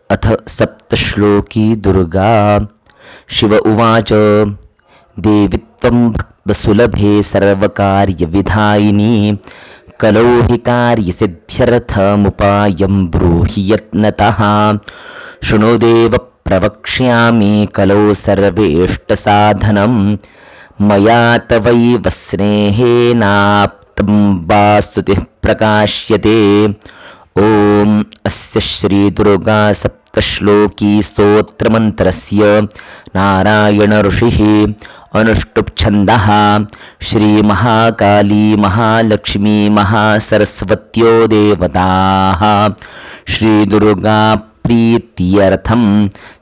अथ सप्तश्लोकी दुर्गा। शिव उवाच देवि त्वं भक्तसुलभे सर्वकार्यविधायिनी कलौ हि कार्यसिद्ध्यर्थमुपायं ब्रूहि यत्नतः। शृणु देव प्रवक्ष्यामि कलौ सर्वेष्टसाधनं मया तवैव स्नेहेनाप्तं वा स्तुतिः प्रकाश्यते। ॐ अस्य श्रीदुर्गा सप्तश्लोकी स्तोत्रमन्त्रस्य नारायण ऋषिः अनुष्टुप्छन्दः श्रीमहाकाली महालक्ष्मी महासरस्वत्यो देवताः श्रीदुर्गा प्रीत्यर्थं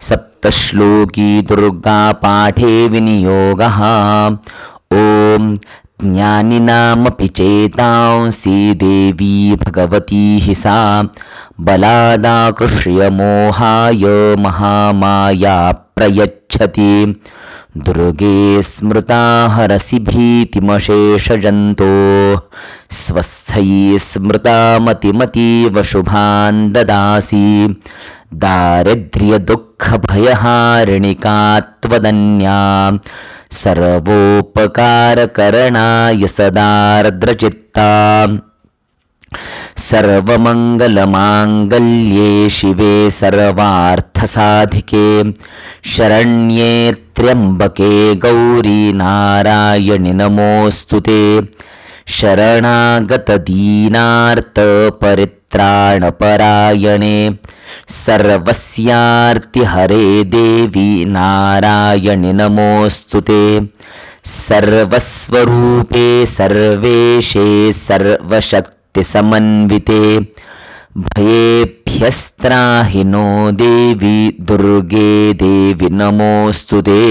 सप्तश्लोकी दुर्गापाठे विनियोगः। ॐ ज्ञानिनामपि चेतांसि देवी भगवती हि सा बलादाकृष्य मोहाय महामाया प्रयच्छति। दुर्गे स्मृता हरसि भीतिमशेषजन्तोः स्वस्थै स्मृता मतिमतीव शुभान् ददासि। दारिद्र्यदुःखभयहारिणिका त्वदन्या सर्वोपकारकरणाय सदार्द्रचित्ता। सर्वमङ्गलमाङ्गल्ये शिवे सर्वार्थसाधिके शरण्ये त्र्यम्बके गौरी नारायणि नमोऽस्तु ते। शरणागतदीनार्तपरित्राणपरायणे सर्वस्यार्तिहरे देवी नारायणि नमोऽस्तु ते। सर्वस्वरूपे सर्वेशे सर्वशक्तिसमन्विते भयेभ्यस्त्राहि नो देवी दुर्गे देवी नमोऽस्तु ते।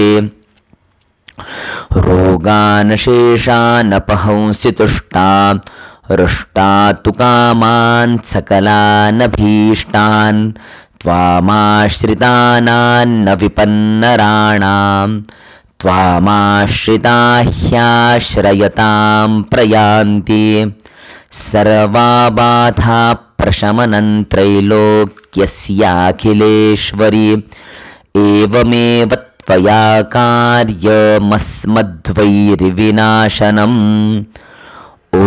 रोगानशेषानपहंसि तुष्टा रुष्टा तु कामान् सकलानभीष्टान् त्वामाश्रितानान्न विपन्नराणां त्वामाश्रिता ह्याश्रयतां प्रयान्ति। सर्वाबाधा प्रशमनं त्रैलोक्यस्याखिलेश्वरि एवमेव त्वया कार्यमस्मद्वैरिविनाशनम्। ॐ